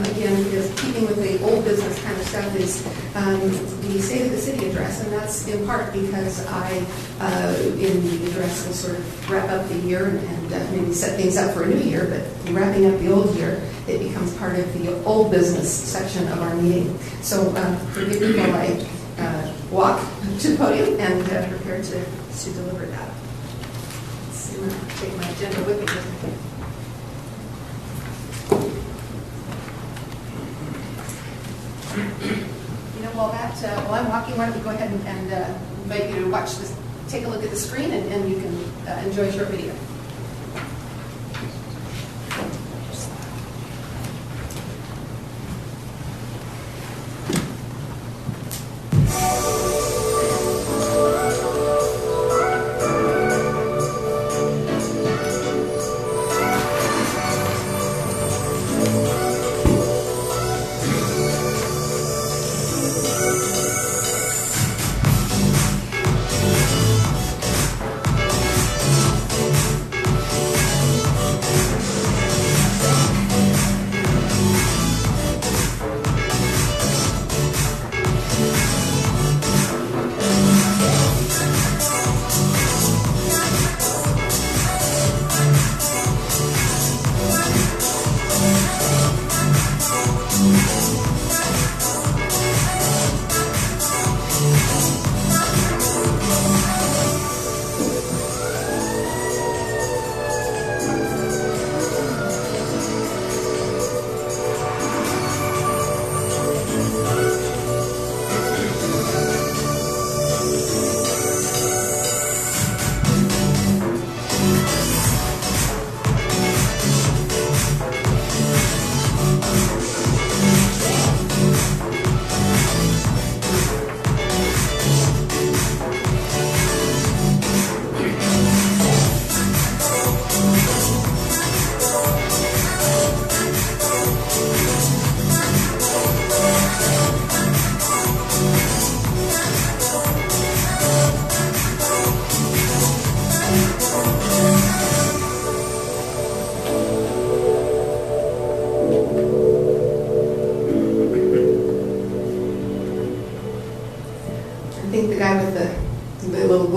again, because keeping with the old business kind of stuff, is the State of the City address, and that's in part because I, in the address, will sort of wrap up the year and maybe set things up for a new year, but wrapping up the old year, it becomes part of the old business section of our meeting. So forgive me while I walk to the podium and prepare to deliver that. Let's see, I'm going to take my agenda with me. You know, while I'm walking, why don't we go ahead and invite you to watch this, take a look at the screen, and you can enjoy a short video.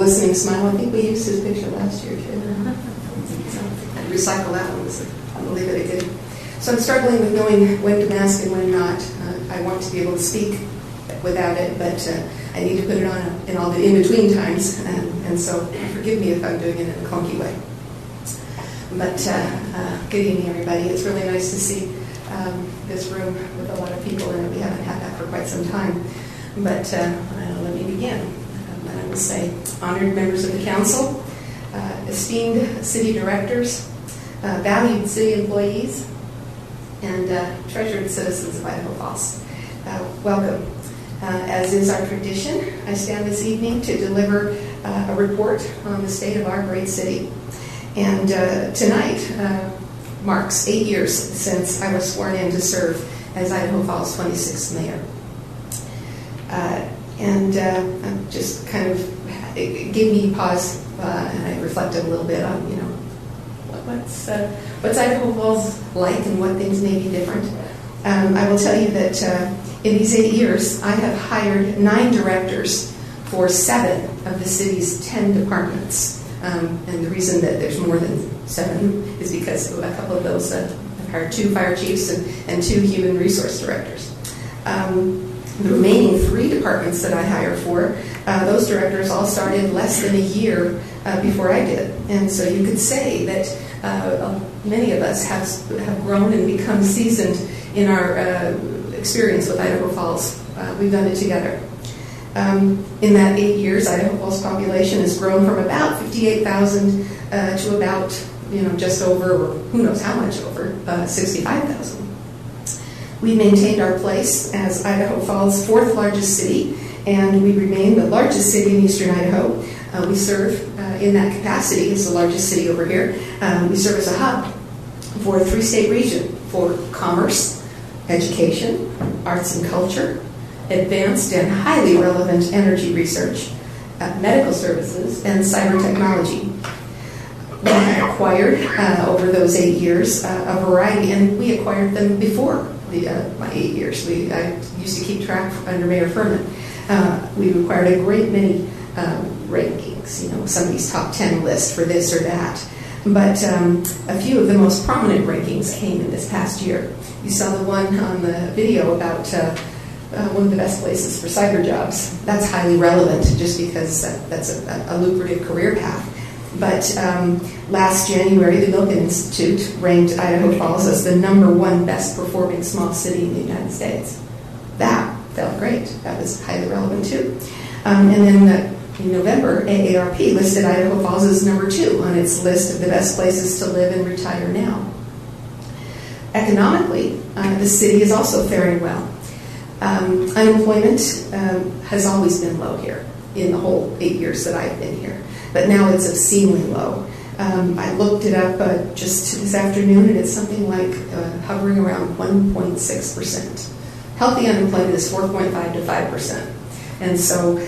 Glistening smile. I think we used his picture last year too. And recycle that one. I believe that I did. So I'm struggling with knowing when to mask and when not. I want to be able to speak without it, but I need to put it on in all the in-between times, and so forgive me if I'm doing it in a clunky way. But good evening, everybody. It's really nice to see this room with a lot of people in it. We haven't had that for quite some time. But let me begin. I will say, honored members of the council, esteemed city directors, valued city employees, and treasured citizens of Idaho Falls. Welcome. As is our tradition, I stand this evening to deliver a report on the state of our great city. And tonight marks 8 years since I was sworn in to serve as Idaho Falls 26th mayor. And just kind of, it gave me pause, and I reflected a little bit on, what's Idaho Falls like and what things may be different. I will tell you that in these 8 years, I have hired 9 directors for 7 of the city's 10 departments. And the reason that there's more than 7 is because a couple of those, I've hired 2 fire chiefs and 2 human resource directors. The remaining 3 departments that I hire for, those directors all started less than a year before I did. And so you could say that many of us have grown and become seasoned in our experience with Idaho Falls. We've done it together. In that 8 years, Idaho Falls population has grown from about 58,000 to about, just over, or who knows how much over, 65,000. We maintained our place as Idaho Falls' 4th largest city, and we remain the largest city in eastern Idaho. We serve in that capacity as the largest city over here. We serve as a hub for a 3-state region for commerce, education, arts and culture, advanced and highly relevant energy research, medical services, and cyber technology. We acquired, over those 8 years, a variety, and we acquired them before my 8 years. I used to keep track under Mayor Furman. We acquired a great many rankings, somebody's top 10 list for this or that. But a few of the most prominent rankings came in this past year. You saw the one on the video about one of the best places for cyber jobs. That's highly relevant just because that's a lucrative career path. But last January, the Milken Institute ranked Idaho Falls as the #1 best performing small city in the United States. That felt great. That was highly relevant too. And then in November, AARP listed Idaho Falls as #2 on its list of the best places to live and retire now. Economically, the city is also faring well. Unemployment has always been low here in the whole 8 years that I've been here, but now it's obscenely low. I looked it up just this afternoon, and it's something like hovering around 1.6%. Healthy unemployment is 4.5 to 5%. And so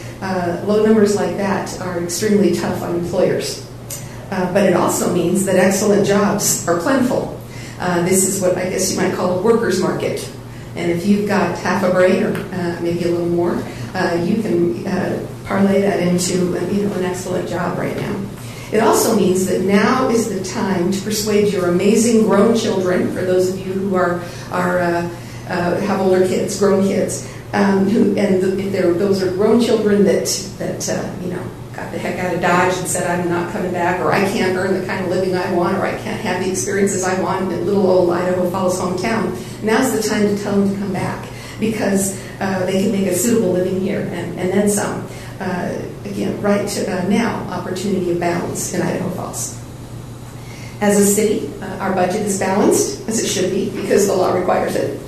low numbers like that are extremely tough on employers. But it also means that excellent jobs are plentiful. This is what I guess you might call a workers' market. And if you've got half a brain or maybe a little more, you can parlay that into an excellent job right now. It also means that now is the time to persuade your amazing grown children, for those of you who have older kids, grown kids, if those are grown children that got the heck out of Dodge and said, I'm not coming back, or I can't earn the kind of living I want, or I can't have the experiences I want in little old Idaho Falls hometown. Now's the time to tell them to come back, because they can make a suitable living here and then some. Again, now, opportunity abounds in Idaho Falls. As a city, our budget is balanced, as it should be, because the law requires it.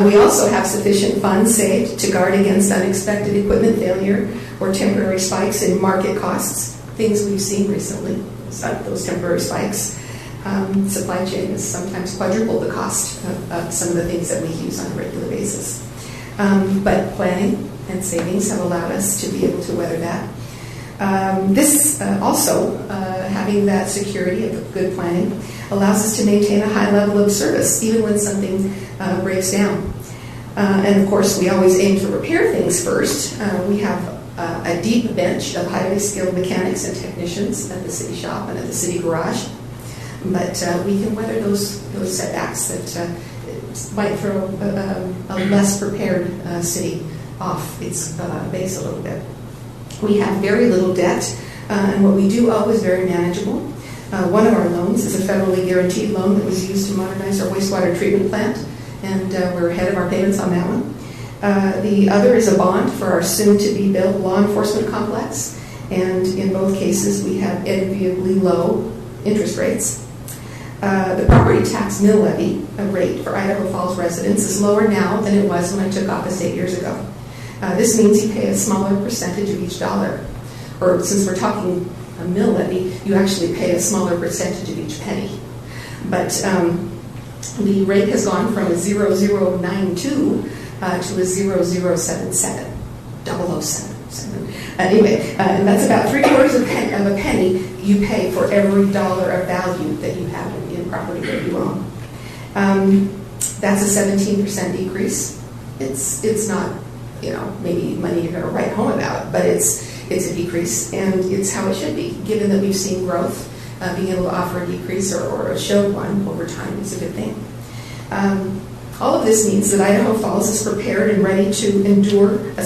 We also have sufficient funds saved to guard against unexpected equipment failure or temporary spikes in market costs, things we've seen recently, those temporary spikes. Supply chain has sometimes quadrupled the cost of some of the things that we use on a regular basis. But planning and savings have allowed us to be able to weather that. Having that security of good planning allows us to maintain a high level of service even when something breaks down. And of course, we always aim to repair things first. We have a deep bench of highly skilled mechanics and technicians at the city shop and at the city garage. But we can weather those setbacks that might throw a less prepared city off its base a little bit. We have very little debt, and what we do owe is very manageable. One of our loans is a federally guaranteed loan that was used to modernize our wastewater treatment plant, and we're ahead of our payments on that one. The other is a bond for our soon-to-be-built law enforcement complex, and in both cases we have enviably low interest rates. The property tax mill levy rate for Idaho Falls residents is lower now than it was when I took office 8 years ago. This means you pay a smaller percentage of each dollar. Or since we're talking a mill levy, you actually pay a smaller percentage of each penny. But the rate has gone from a 0092 to a 0077, 007. Anyway, and that's about 3/4 of a penny you pay for every dollar of value that you have in property that you own. That's a 17% decrease. It's not, maybe money you're going to write home about, but it's a decrease, and it's how it should be. Given that we've seen growth, being able to offer a decrease or show one over time is a good thing. All of this means that Idaho Falls is prepared and ready to endure the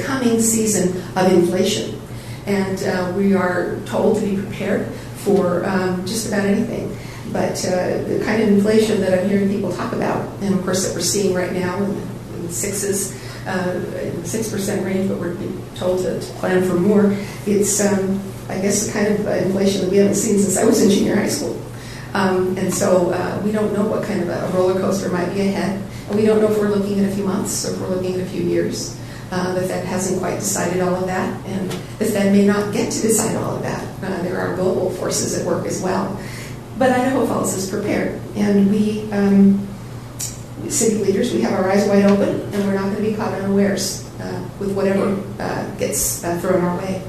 coming season of inflation. And we are told to be prepared for just about anything. But the kind of inflation that I'm hearing people talk about, and of course that we're seeing right now in the 6% range, but we're told to plan for more, it's, I guess, the kind of inflation that we haven't seen since I was in junior high school. And so we don't know what kind of a roller coaster might be ahead. And we don't know if we're looking at a few months or if we're looking at a few years. The Fed hasn't quite decided all of that, and the Fed may not get to decide all of that. There are global forces at work as well. But Idaho Falls is prepared, and we, city leaders, we have our eyes wide open, and we're not going to be caught unawares with whatever gets thrown our way.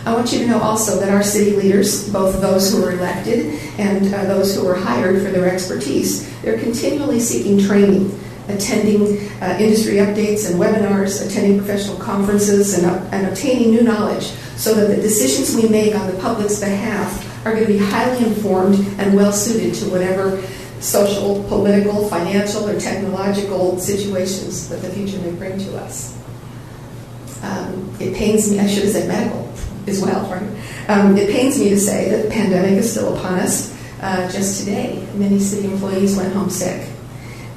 I want you to know also that our city leaders, both those who are elected and those who are hired for their expertise, they're continually seeking training, attending industry updates and webinars, attending professional conferences, and obtaining new knowledge so that the decisions we make on the public's behalf are going to be highly informed and well suited to whatever social, political, financial, or technological situations that the future may bring to us. It pains me, I should have said medical as well, right? It pains me to say that the pandemic is still upon us. Just today, many city employees went home sick.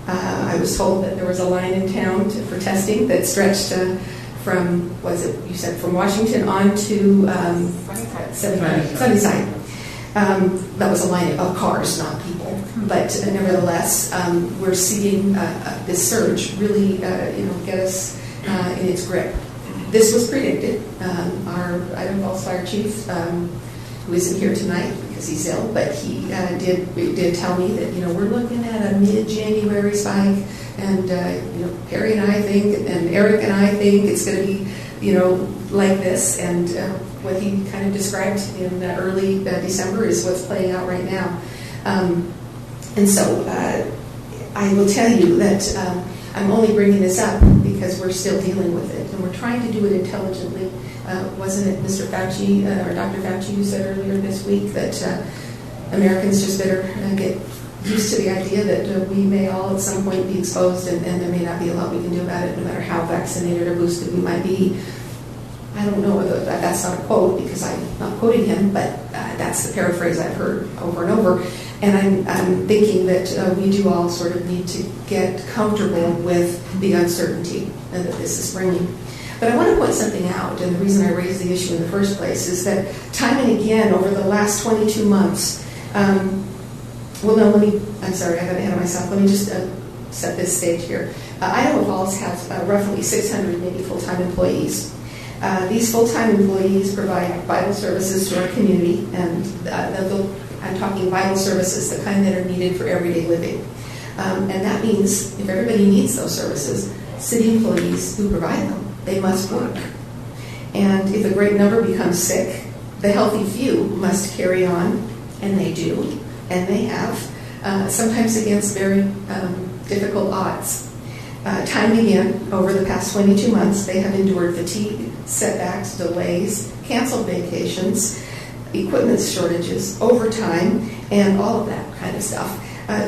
I was told that there was a line in town for testing that stretched from Washington on to Sunnyside. That was a line of cars, not people. But nevertheless, we're seeing this surge really get us in its grip. This was predicted. Our Idaho Falls Fire Chief, who isn't here tonight because he's ill, but he did tell me that we're looking at a mid-January spike, and Perry and I think, and Eric and I think it's going to be like this, and what he kind of described in early December is what's playing out right now. And so I will tell you that I'm only bringing this up because we're still dealing with it, and we're trying to do it intelligently. Wasn't it Mr. Fauci or Dr. Fauci who said earlier this week that Americans just better get used to the idea that we may all at some point be exposed, and there may not be a lot we can do about it, no matter how vaccinated or boosted we might be. I don't know whether that's not a quote because I'm not quoting him, but that's the paraphrase I've heard over and over. And I'm thinking that we do all sort of need to get comfortable with the uncertainty that this is bringing. But I want to point something out, and the reason I raised the issue in the first place is that time and again over the last 22 months, I'm sorry, I got ahead of myself. Let me just set this stage here. Idaho Falls has roughly 680 full-time employees. These full-time employees provide vital services to our community, and I'm talking vital services, the kind that are needed for everyday living. And that means if everybody needs those services, city employees who provide them, they must work. And if a great number becomes sick, the healthy few must carry on, and they do, and they have, sometimes against very difficult odds. Time and again, over the past 22 months, they have endured fatigue, setbacks, delays, canceled vacations, equipment shortages, overtime, and all of that kind of stuff,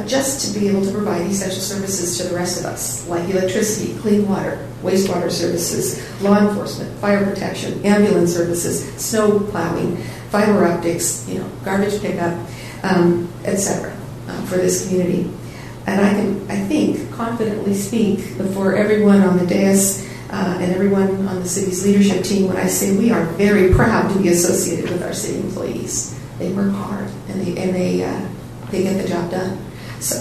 just to be able to provide essential services to the rest of us, like electricity, clean water, wastewater services, law enforcement, fire protection, ambulance services, snow plowing, fiber optics, garbage pickup, etc. For this community. And I think, confidently speak for everyone on the dais and everyone on the city's leadership team when I say we are very proud to be associated with our city employees. They work hard and they get the job done. So,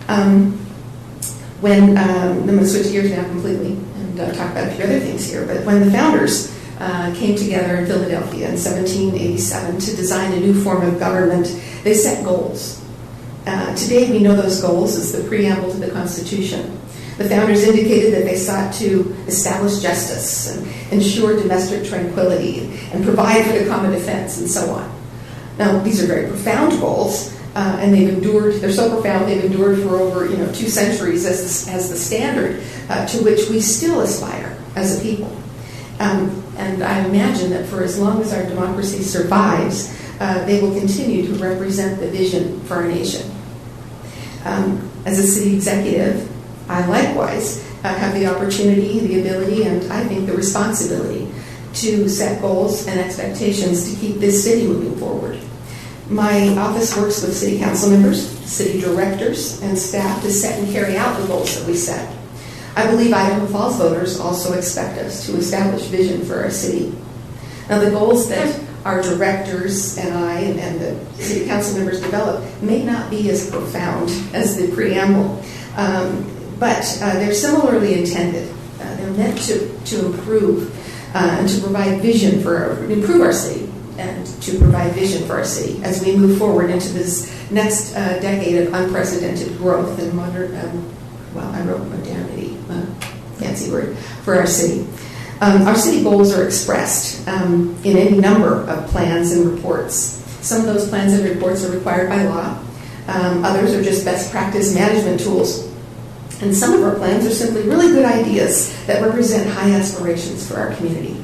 I'm going to switch gears now completely and talk about a few other things here. But when the founders came together in Philadelphia in 1787 to design a new form of government, they set goals. Today we know those goals as the preamble to the Constitution. The founders indicated that they sought to establish justice and ensure domestic tranquility and provide for the common defense and so on. Now, these are very profound goals, and they're so profound they've endured for over 2 centuries as the standard to which we still aspire as a people. And I imagine that for as long as our democracy survives, they will continue to represent the vision for our nation. As a city executive, I likewise have the opportunity, the ability, and I think the responsibility to set goals and expectations to keep this city moving forward. My office works with city council members, city directors, and staff to set and carry out the goals that we set. I believe Idaho Falls voters also expect us to establish vision for our city. Now, the goals that our directors and I and the city council members develop may not be as profound as the preamble, but they're similarly intended. They're meant to improve and to provide vision improve our city and to provide vision for our city as we move forward into this next decade of unprecedented growth and modernity, fancy word, for our city. Our city goals are expressed in any number of plans and reports. Some of those plans and reports are required by law. Others are just best practice management tools. And some of our plans are simply really good ideas that represent high aspirations for our community.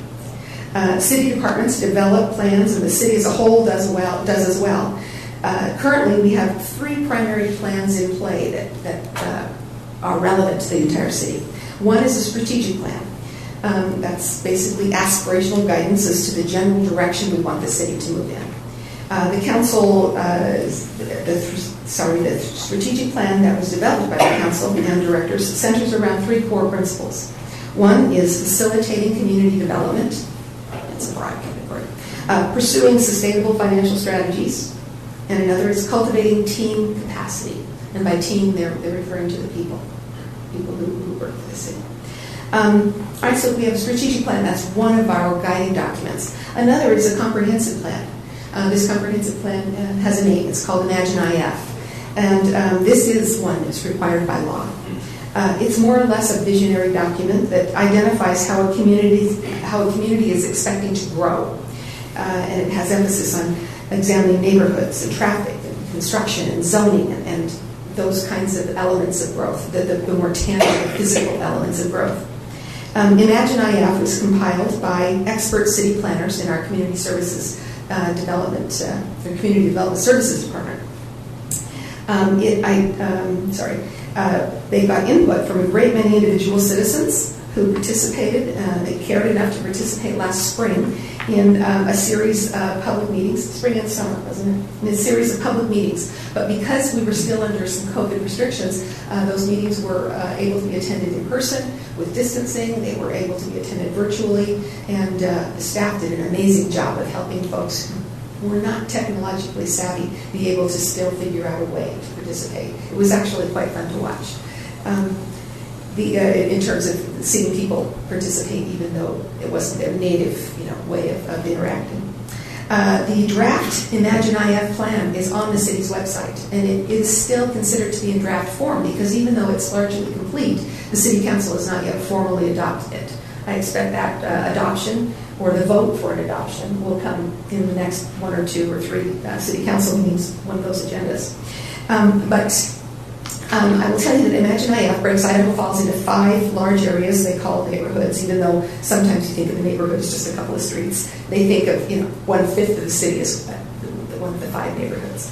City departments develop plans, and the city as a whole does as well. Currently, we have 3 primary plans in play that are relevant to the entire city. One is a strategic plan. That's basically aspirational guidance as to the general direction we want the city to move in. The council, the strategic plan that was developed by the council and directors centers around 3 core principles. One is facilitating community development. It's a broad category. Pursuing sustainable financial strategies. And another is cultivating team capacity. And by team, they're referring to the people who work for the city. All right, so we have a strategic plan. That's one of our guiding documents. Another is a comprehensive plan. This comprehensive plan has a name. It's called Imagine IF. And this is one that's required by law. It's more or less a visionary document that identifies how a community is expecting to grow. And it has emphasis on examining neighborhoods and traffic and construction and zoning and those kinds of elements of growth, the more tangible physical elements of growth. Imagine IF was compiled by expert city planners in our community services community development services department. They got input from a great many individual citizens who participated. They cared enough to participate last spring in a series of public meetings, spring and summer, wasn't it? In a series of public meetings. But because we were still under some COVID restrictions, those meetings were able to be attended in person with distancing. They were able to be attended virtually, and the staff did an amazing job of helping folks who were not technologically savvy be able to still figure out a way to participate. It was actually quite fun to watch. In terms of seeing people participate, even though it wasn't their native, way of interacting. The draft Imagine IF plan is on the city's website, and it is still considered to be in draft form because even though it's largely complete, the City Council has not yet formally adopted it. I expect that adoption or the vote for an adoption will come in the next 1 or 2 or 3 City Council meetings, one of those agendas. I will tell you that Imagine IF breaks Idaho Falls into 5 large areas they call neighborhoods, even though sometimes you think of the neighborhood as just a couple of streets. They think of 1/5 of the city as one of the 5 neighborhoods.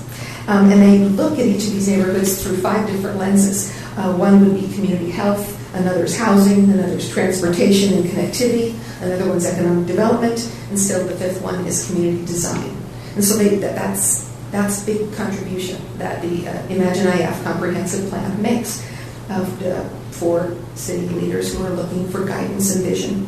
And they look at each of these neighborhoods through 5 different lenses. One would be community health, another is housing, another is transportation and connectivity, another one's economic development, and still the 5th one is community design. And so that's a big contribution that the Imagine IF comprehensive plan makes for city leaders who are looking for guidance and vision.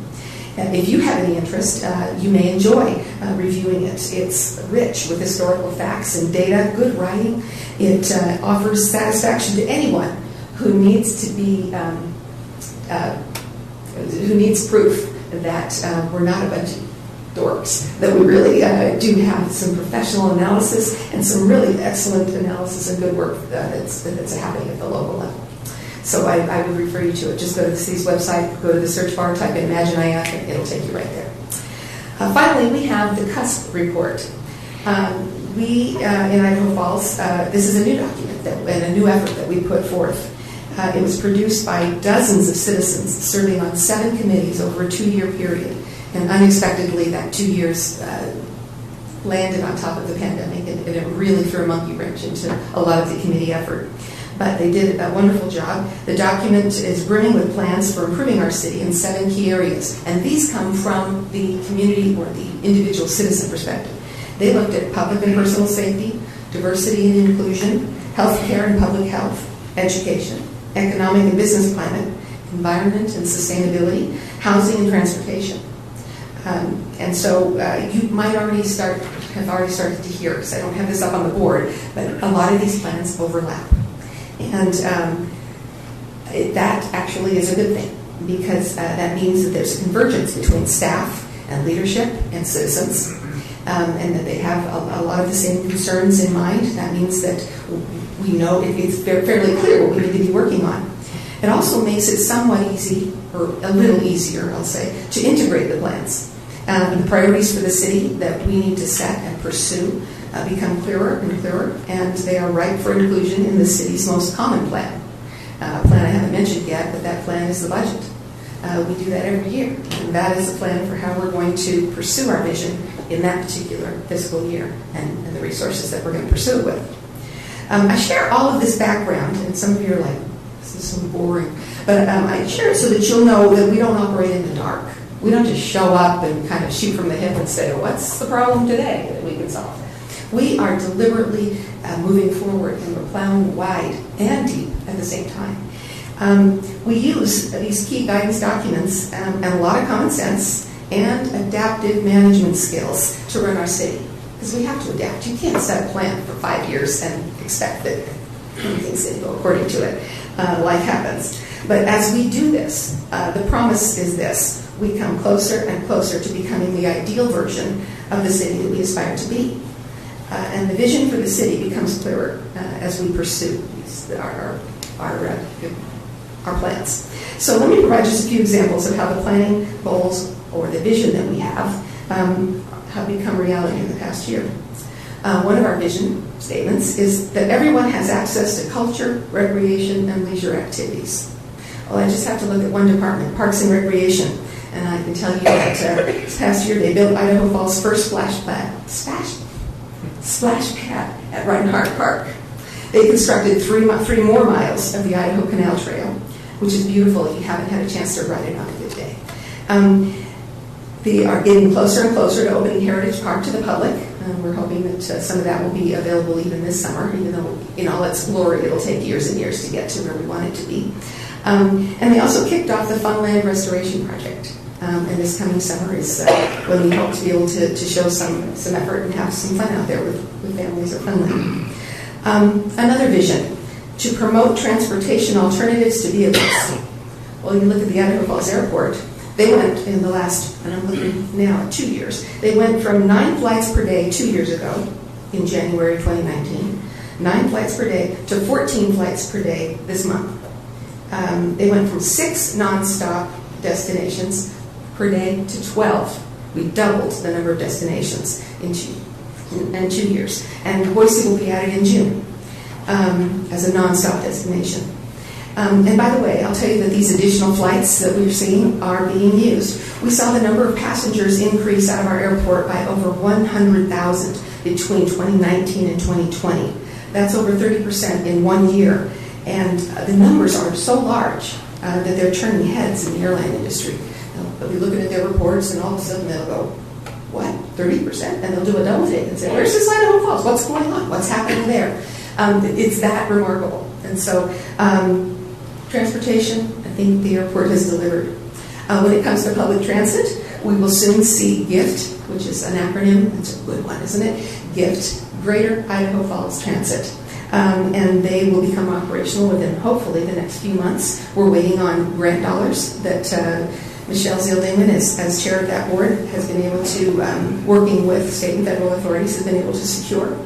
If you have any interest, you may enjoy reviewing it. It's rich with historical facts and data, good writing. It offers satisfaction to anyone who needs to be, who needs proof that we're not a bunch of dorks, that we really do have some professional analysis and some really excellent analysis and good work that's happening at the local level. So I would refer you to it. Just go to the city's website, go to the search bar, type in Imagine IF, and it'll take you right there. Finally, we have the CUSP report. We, in Idaho Falls, this is a new document and a new effort that we put forth. It was produced by dozens of citizens serving on 7 committees over a 2-year period. And unexpectedly, that 2 years landed on top of the pandemic, and it really threw a monkey wrench into a lot of the committee effort. But they did a wonderful job. The document is brimming with plans for improving our city in 7 key areas. And these come from the community or the individual citizen perspective. They looked at public and personal safety, diversity and inclusion, healthcare and public health, education, economic and business climate, environment and sustainability, housing and transportation. And so you might have already started to hear, because I don't have this up on the board, but a lot of these plans overlap. And that actually is a good thing, because that means that there's a convergence between staff and leadership and citizens, and that they have a lot of the same concerns in mind. That means that we know it's fairly clear what we need to be working on. It also makes it somewhat easy, or a little easier, I'll say, to integrate the plans. The priorities for the city that we need to set and pursue become clearer and clearer, and they are ripe for inclusion in the city's most common plan. A plan I haven't mentioned yet, but that plan is the budget. We do that every year, and that is a plan for how we're going to pursue our vision in that particular fiscal year and the resources that we're going to pursue it with. I share all of this background, and some of you are like, this is so boring, but I share it so that you'll know that we don't operate in the dark. We don't just show up and kind of shoot from the hip and say, what's the problem today that we can solve? We are deliberately moving forward, and we're plowing wide and deep at the same time. We use these key guidance documents and a lot of common sense and adaptive management skills to run our city, because we have to adapt. You can't set a plan for 5 years and expect that everything's going to go according to it. Life happens. But as we do this, the promise is this: we come closer and closer to becoming the ideal version of the city that we aspire to be. And the vision for the city becomes clearer as we pursue our plans. So let me provide just a few examples of how the planning goals or the vision that we have become reality in the past year. One of our vision statements is that everyone has access to culture, recreation, and leisure activities. Well, I just have to look at one department, Parks and Recreation, and I can tell you that this past year they built Idaho Falls' first splash pad at Reinhardt Park. They constructed three more miles of the Idaho Canal Trail, which is beautiful if you haven't had a chance to ride it on a good day. They are getting closer and closer to opening Heritage Park to the public. We're hoping that some of that will be available even this summer, even though in all its glory it'll take years and years to get to where we want it to be. And they also kicked off the Funland Restoration Project. And this coming summer is when we hope to be able to show some effort and have some fun out there with families or Funland. Another vision, to promote transportation alternatives to vehicles. Well, you look at the Idaho Falls Airport, they went in the last, and I'm looking now at 2 years, they went from 9 flights per day 2 years ago, in January 2019, 9 flights per day to 14 flights per day this month. They went from 6 nonstop destinations per day to 12. We doubled the number of destinations in 2 years. And Boise will be added in June as a nonstop destination. And by the way, I'll tell you that these additional flights that we're seeing are being used. We saw the number of passengers increase out of our airport by over 100,000 between 2019 and 2020. That's over 30% in 1 year. And the numbers are so large that they're turning heads in the airline industry. They'll be looking at their reports, and all of a sudden they'll go, what, 30%? And they'll do a double take and say, where's this Idaho Falls? What's going on? What's happening there? It's that remarkable. And so transportation, I think the airport has delivered. When it comes to public transit, we will soon see GIFT, which is an acronym. It's a good one, isn't it? GIFT, Greater Idaho Falls Transit. And they will become operational within, hopefully, the next few months. We're waiting on grant dollars that Michelle Zieldingman, as chair of that board, has been able to, working with state and federal authorities, has been able to secure.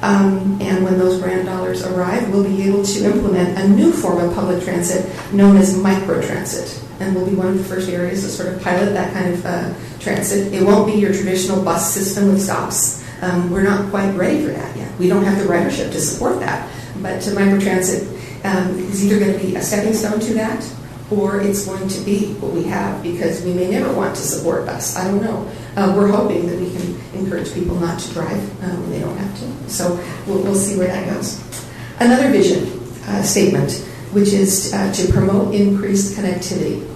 And when those grant dollars arrive, we'll be able to implement a new form of public transit known as microtransit. And we'll be one of the first areas to sort of pilot that kind of transit. It won't be your traditional bus system with stops. We're not quite ready for that yet. We don't have the ridership to support that. But microtransit is either going to be a stepping stone to that, or it's going to be what we have, because we may never want to support bus. I don't know. We're hoping that we can encourage people not to drive when they don't have to. So we'll see where that goes. Another vision statement, which is to promote increased connectivity.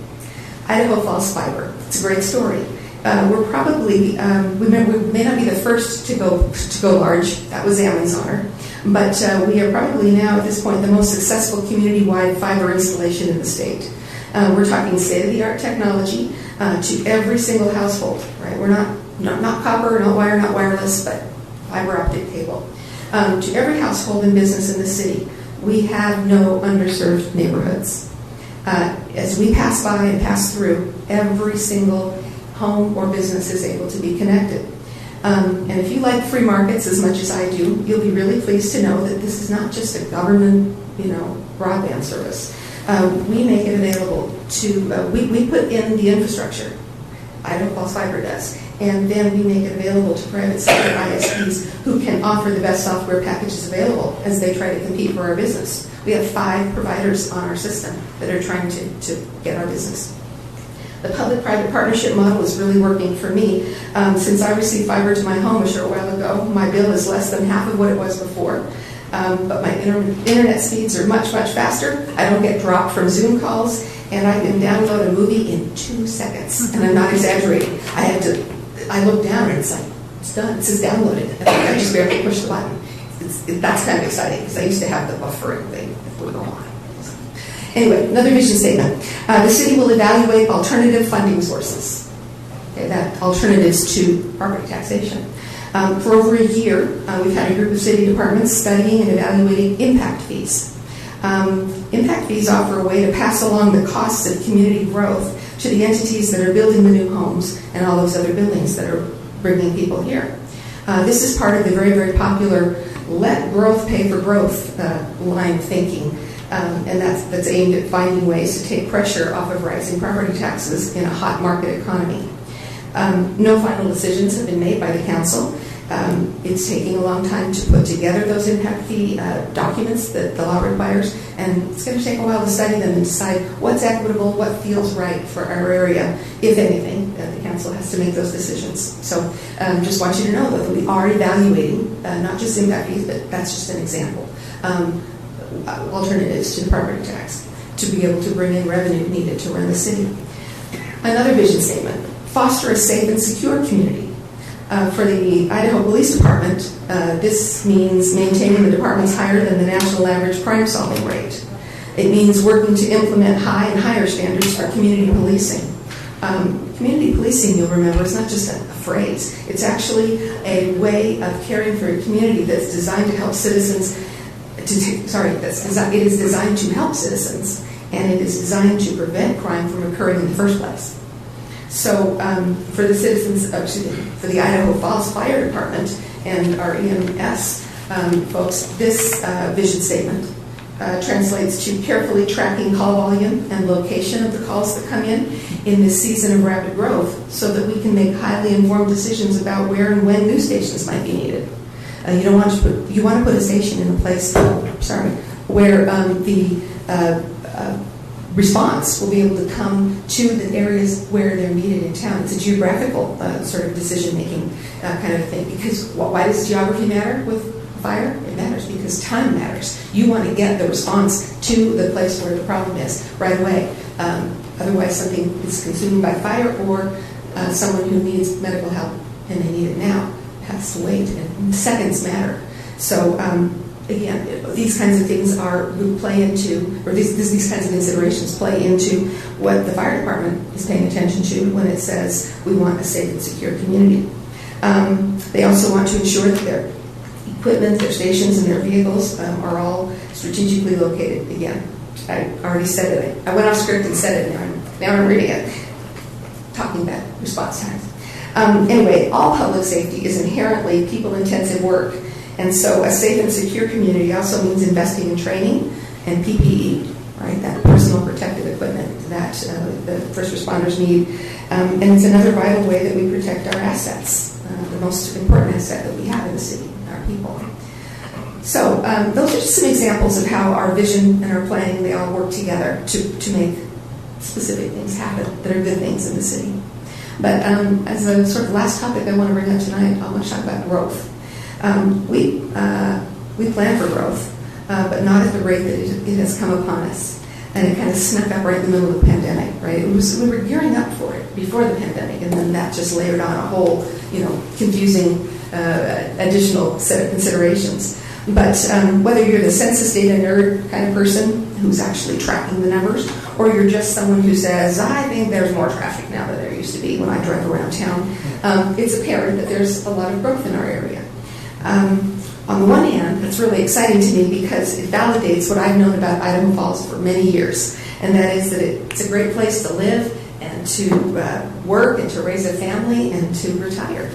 Idaho Falls Fiber. It's a great story. We're probably, we may not be the first to go large. That was Ammon's honor. But we are probably now, at this point, the most successful community-wide fiber installation in the state. We're talking state-of-the-art technology to every single household, right? We're not copper, not wire, not wireless, but fiber optic cable. To every household and business in the city. We have no underserved neighborhoods. As we pass by and pass through, every single home or business is able to be connected. And if you like free markets as much as I do, you'll be really pleased to know that this is not just a government, broadband service. we make it available to, we put in the infrastructure, Idaho Falls Fiber does, and then we make it available to private sector ISPs who can offer the best software packages available as they try to compete for our business. We have 5 providers on our system that are trying to get our business. The public-private partnership model is really working for me. Since I received fiber to my home a short while ago, my bill is less than half of what it was before. But my internet speeds are much, much faster. I don't get dropped from Zoom calls, and I can download a movie in 2 seconds. And I'm not exaggerating. I look down and it's like, it's done. It says downloaded. And I just barely push the button. That's kind of exciting because I used to have the buffering thing that would go on. Anyway, another vision statement. The city will evaluate alternative funding sources. Okay, that alternatives to property taxation. For over a year, we've had a group of city departments studying and evaluating impact fees. Impact fees offer a way to pass along the costs of community growth to the entities that are building the new homes and all those other buildings that are bringing people here. This is part of the very, very popular let growth pay for growth line of thinking, and that's aimed at finding ways to take pressure off of rising property taxes in a hot market economy. No final decisions have been made by the council. It's taking a long time to put together those impact fee documents that the law requires, and it's going to take a while to study them and decide what's equitable, what feels right for our area, if anything. The council has to make those decisions. So just want you to know that we are evaluating not just impact fees, but that's just an example, alternatives to the property tax to be able to bring in revenue needed to run the city. Another vision statement: foster a safe and secure community. For the Idaho Police Department, this means maintaining the department's higher than the national average crime-solving rate. It means working to implement high and higher standards for community policing. Community policing, you'll remember, is not just a phrase. It's actually a way of caring for a community that's designed to help citizens. It is designed to help citizens, and it is designed to prevent crime from occurring in the first place. So for the citizens, for the Idaho Falls Fire Department and our EMS folks, this vision statement translates to carefully tracking call volume and location of the calls that come in this season of rapid growth so that we can make highly informed decisions about where and when new stations might be needed. You want to put a station in a place where the response will be able to come to the areas where they're needed in town. It's a geographical sort of decision-making kind of thing. Because why does geography matter with fire? It matters because time matters. You want to get the response to the place where the problem is right away. Otherwise, something is consumed by fire, or someone who needs medical help and they need it now has to wait, and seconds matter. So again, these kinds of things play into, or these kinds of considerations play into what the fire department is paying attention to when it says we want a safe and secure community. They also want to ensure that their equipment, their stations, and their vehicles are all strategically located. Again, I already said it. I went off script and said it. Now I'm reading it. Talking about response times. Anyway, all public safety is inherently people-intensive work. And so a safe and secure community also means investing in training and PPE, right? That personal protective equipment that the first responders need. And it's another vital way that we protect our assets, the most important asset that we have in the city, our people. So those are just some examples of how our vision and our planning, they all work together to make specific things happen that are good things in the city. But as a sort of last topic I want to bring up tonight, I want to talk about growth. We plan for growth, but not at the rate that it has come upon us. And it kind of snuck up right in the middle of the pandemic, right? We were gearing up for it before the pandemic, and then that just layered on a whole, confusing additional set of considerations. But whether you're the census data nerd kind of person who's actually tracking the numbers, or you're just someone who says, I think there's more traffic now than there used to be when I drive around town, it's apparent that there's a lot of growth in our area. On the one hand, it's really exciting to me because it validates what I've known about Idaho Falls for many years, and that is that it's a great place to live and to work and to raise a family and to retire.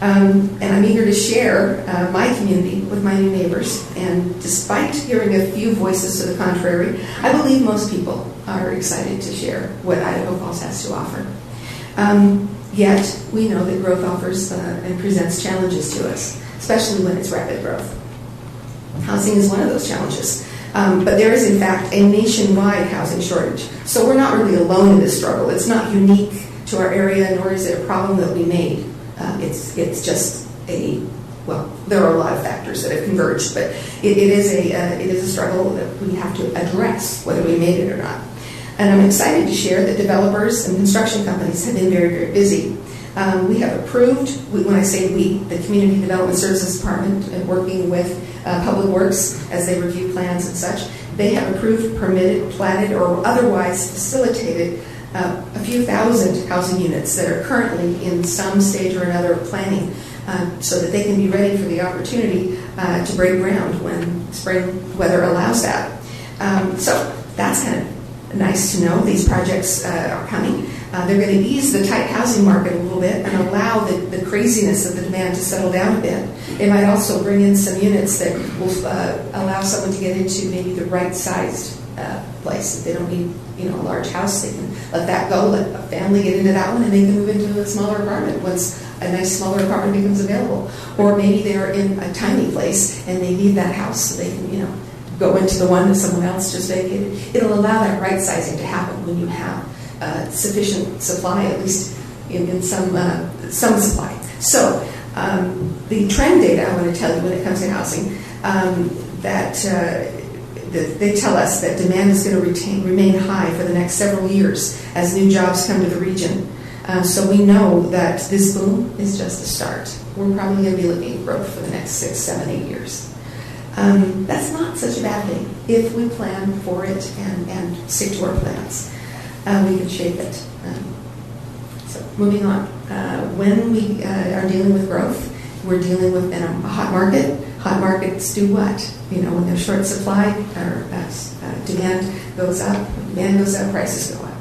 And I'm eager to share my community with my new neighbors. And despite hearing a few voices to the contrary, I believe most people are excited to share what Idaho Falls has to offer. Yet, we know that growth offers and presents challenges to us, especially when it's rapid growth. Housing is one of those challenges. But there is, in fact, a nationwide housing shortage. So we're not really alone in this struggle. It's not unique to our area, nor is it a problem that we made. It's just there are a lot of factors that have converged, but it is a struggle that we have to address, whether we made it or not. And I'm excited to share that developers and construction companies have been very, very busy. We have approved, when I say we, the Community Development Services Department, and working with Public Works as they review plans and such, they have approved, permitted, platted, or otherwise facilitated a few thousand housing units that are currently in some stage or another of planning, so that they can be ready for the opportunity to break ground when spring weather allows that. So that's kind of nice to know. These projects are coming. They're going to ease the tight housing market a little bit and allow the craziness of the demand to settle down a bit. It might also bring in some units that will allow someone to get into maybe the right-sized place. If they don't need a large house, they can let that go, let a family get into that one, and they can move into a smaller apartment once a nice smaller apartment becomes available. Or maybe they're in a tiny place and they need that house so they can go into the one that someone else just vacated. It'll allow that right-sizing to happen when you have sufficient supply, at least in some supply. So the trend data I want to tell you when it comes to housing, they tell us that demand is going to remain high for the next several years as new jobs come to the region. So we know that this boom is just a start. We're probably going to be looking at growth for the next 6, 7, 8 years. That's not such a bad thing if we plan for it and stick to our plans. We can shape it. So moving on. When we are dealing with growth, we're dealing with a hot market. Hot markets do what? When there's short supply, or demand goes up. When demand goes up, prices go up.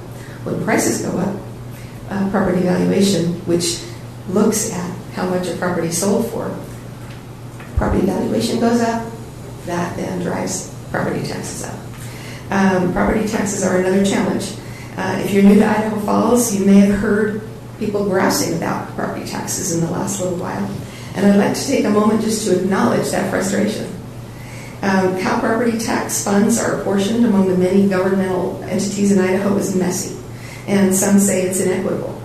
When prices go up, property valuation, which looks at how much a property sold for, property valuation goes up. That then drives property taxes up. Property taxes are another challenge. If you're new to Idaho Falls, you may have heard people grousing about property taxes in the last little while. And I'd like to take a moment just to acknowledge that frustration. How property tax funds are apportioned among the many governmental entities in Idaho is messy, and some say it's inequitable.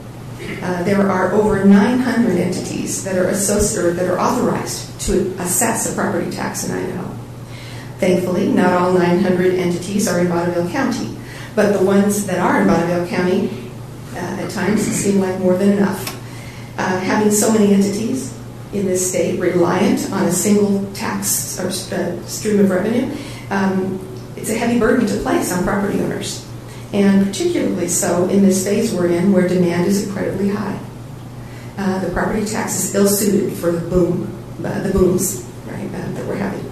There are over 900 entities that are authorized to assess a property tax in Idaho. Thankfully, not all 900 entities are in Vaudeville County, but the ones that are in Vaudeville County, at times, seem like more than enough. Having so many entities in this state reliant on a single tax or stream of revenue, it's a heavy burden to place on property owners, and particularly so in this phase we're in where demand is incredibly high. The property tax is ill-suited for the booms, right, that we're having.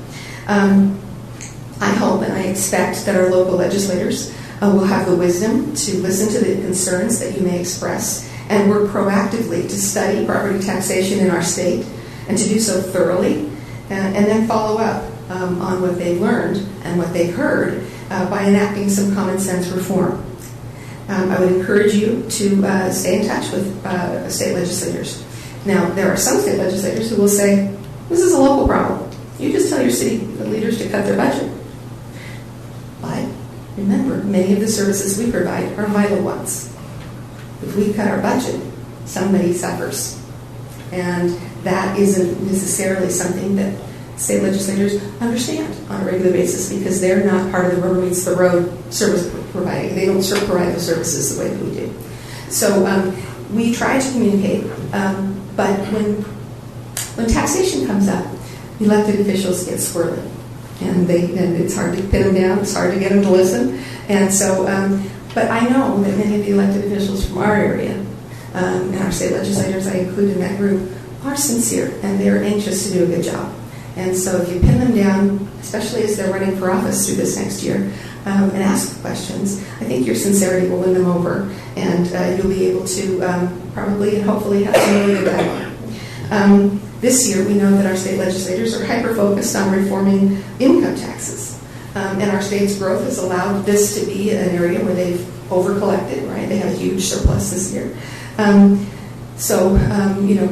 I hope and I expect that our local legislators will have the wisdom to listen to the concerns that you may express and work proactively to study property taxation in our state and to do so thoroughly and then follow up on what they've learned and what they've heard by enacting some common sense reform. I would encourage you to stay in touch with state legislators. Now, there are some state legislators who will say, this is a local problem. You just tell your city leaders to cut their budget. But remember, many of the services we provide are vital ones. If we cut our budget, somebody suffers. And that isn't necessarily something that state legislators understand on a regular basis because they're not part of the rubber meets the road service providing. They don't provide the services the way that we do. So we try to communicate, but when taxation comes up, elected officials get squirrely. And it's hard to pin them down. It's hard to get them to listen. And so, but I know that many of the elected officials from our area and our state legislators, I include in that group, are sincere and they're anxious to do a good job. And so, if you pin them down, especially as they're running for office through this next year, and ask questions, I think your sincerity will win them over, and you'll be able to probably and hopefully have some really good dialogue. This year, we know that our state legislators are hyper-focused on reforming income taxes. And our state's growth has allowed this to be an area where they've over-collected, right? They have a huge surplus this year.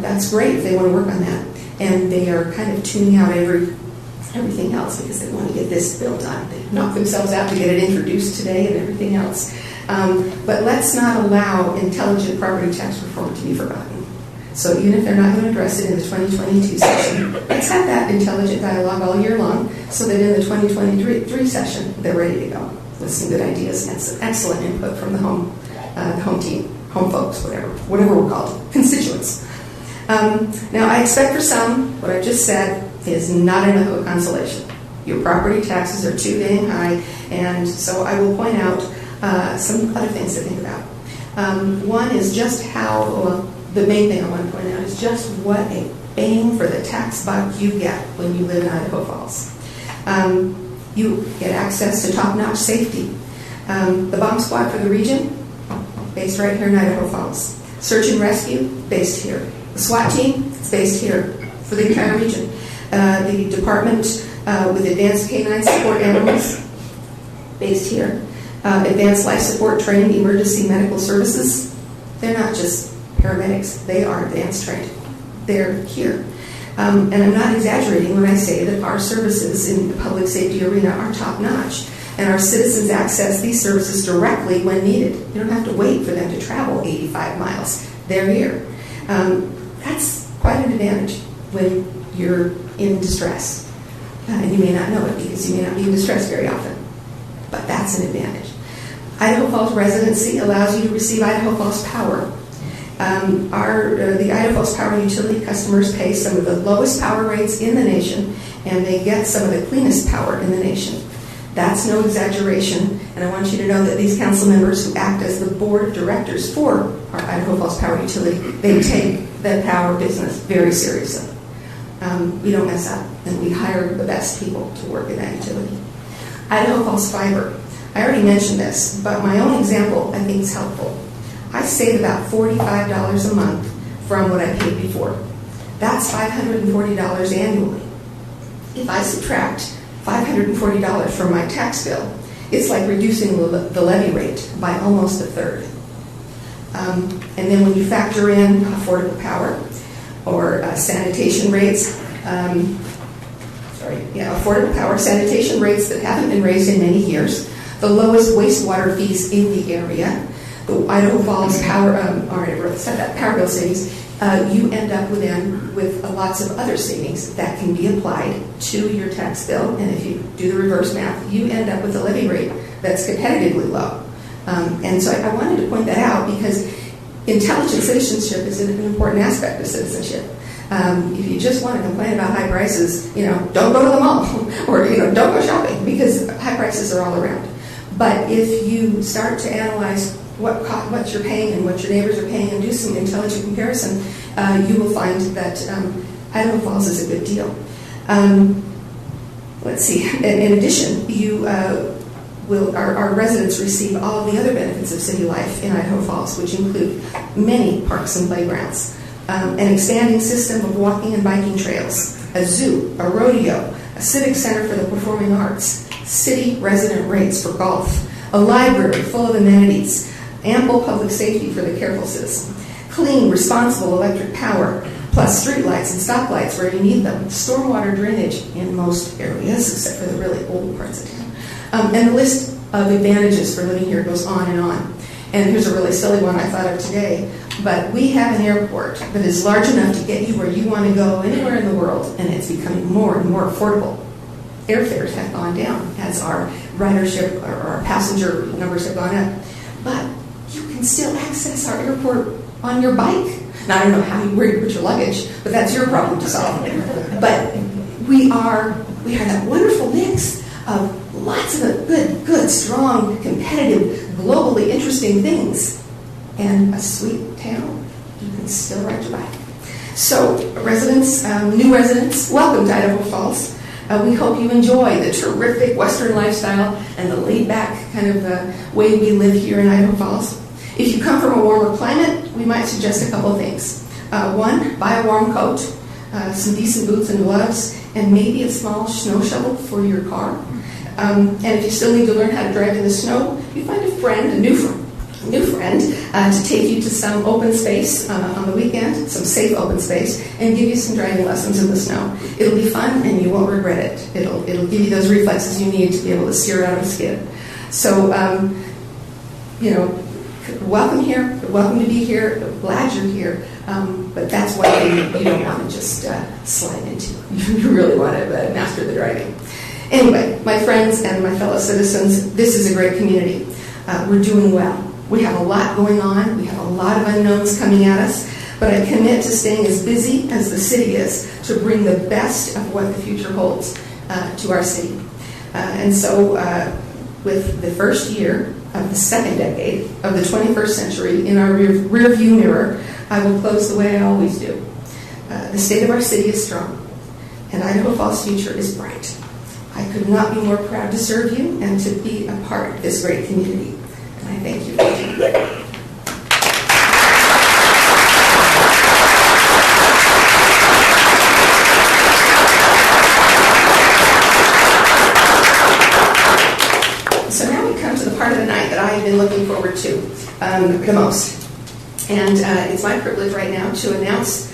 That's great if they want to work on that. And they are kind of tuning out everything else because they want to get this bill done. They knock themselves out to get it introduced today and everything else. But let's not allow intelligent property tax reform to be forgotten. So even if they're not going to address it in the 2022 session, let's have that intelligent dialogue all year long so that in the 2023 session, they're ready to go with some good ideas and some excellent input from the home team, home folks, whatever we're called, constituents. Now, I expect for some, what I just said is not enough of a consolation. Your property taxes are too dang high, and so I will point out some other things to think about. One is just the main thing I want to point out is just what a bang for the tax buck you get when you live in Idaho Falls. You get access to top-notch safety. The bomb squad for the region, based right here in Idaho Falls. Search and rescue, based here. The SWAT team, it's based here for the entire region. The department with advanced canine support animals, based here. Advanced life support training, emergency medical services, they're not just paramedics, they are advanced trained. They're here. And I'm not exaggerating when I say that our services in the public safety arena are top-notch. And our citizens access these services directly when needed. You don't have to wait for them to travel 85 miles. They're here. That's quite an advantage when you're in distress. And you may not know it because you may not be in distress very often. But that's an advantage. Idaho Falls residency allows you to receive Idaho Falls Power. The Idaho Falls Power utility customers pay some of the lowest power rates in the nation, and they get some of the cleanest power in the nation. That's no exaggeration, and I want you to know that these council members who act as the board of directors for our Idaho Falls Power utility, they take the power business very seriously. We don't mess up, and we hire the best people to work in that utility. Idaho Falls Fiber. I already mentioned this, but my own example I think is helpful. I save about $45 a month from what I paid before. That's $540 annually. If I subtract $540 from my tax bill, it's like reducing the levy rate by almost a third. And then when you factor in affordable power or sanitation rates, affordable power, sanitation rates that haven't been raised in many years, the lowest wastewater fees in the area, the Idaho Falls power bill savings, you end up with lots of other savings that can be applied to your tax bill. And if you do the reverse math, you end up with a levy rate that's competitively low. And so I wanted to point that out because intelligent citizenship is an important aspect of citizenship. If you just want to complain about high prices, don't go to the mall or don't go shopping because high prices are all around. But if you start to analyze what you're paying and what your neighbors are paying and do some intelligent comparison, you will find that Idaho Falls is a good deal. Let's see. In addition, our residents receive all the other benefits of city life in Idaho Falls, which include many parks and playgrounds, an expanding system of walking and biking trails, a zoo, a rodeo, a civic center for the performing arts, city resident rates for golf, a library full of amenities, ample public safety for the careful citizen, clean, responsible electric power, plus streetlights and stoplights where you need them, stormwater drainage in most areas, except for the really old parts of town. And the list of advantages for living here goes on and on. And here's a really silly one I thought of today, but we have an airport that is large enough to get you where you want to go anywhere in the world, and it's becoming more and more affordable. Airfares have gone down as our ridership or our passenger numbers have gone up. But you can still access our airport on your bike. Now, I don't know where you put your luggage, but that's your problem to solve. But we are that wonderful mix of lots of good, strong, competitive, globally interesting things, and a sweet town. You can still ride your bike. So, residents, new residents, welcome to Idaho Falls. We hope you enjoy the terrific Western lifestyle and the laid-back kind of way we live here in Idaho Falls. If you come from a warmer climate, we might suggest a couple of things. One, buy a warm coat, some decent boots and gloves, and maybe a small snow shovel for your car. And if you still need to learn how to drive in the snow, you find a friend, a new friend, to take you to some open space on the weekend, some safe open space, and give you some driving lessons in the snow. It'll be fun, and you won't regret it. It'll give you those reflexes you need to be able to steer out of a skid. So, welcome here. Welcome to be here. Glad you're here. But that's one thing you don't want to just slide into. You really want to master the driving. Anyway, my friends and my fellow citizens, this is a great community. We're doing well. We have a lot going on. We have a lot of unknowns coming at us. But I commit to staying as busy as the city is to bring the best of what the future holds to our city. And so with the first year of the second decade of the 21st century in our rear view mirror, I will close the way I always do. The state of our city is strong, and Idaho Falls' future is bright. I could not be more proud to serve you and to be a part of this great community. And I thank you for listening. So now we come to the part of the night that I have been looking forward to the most. And it's my privilege right now to announce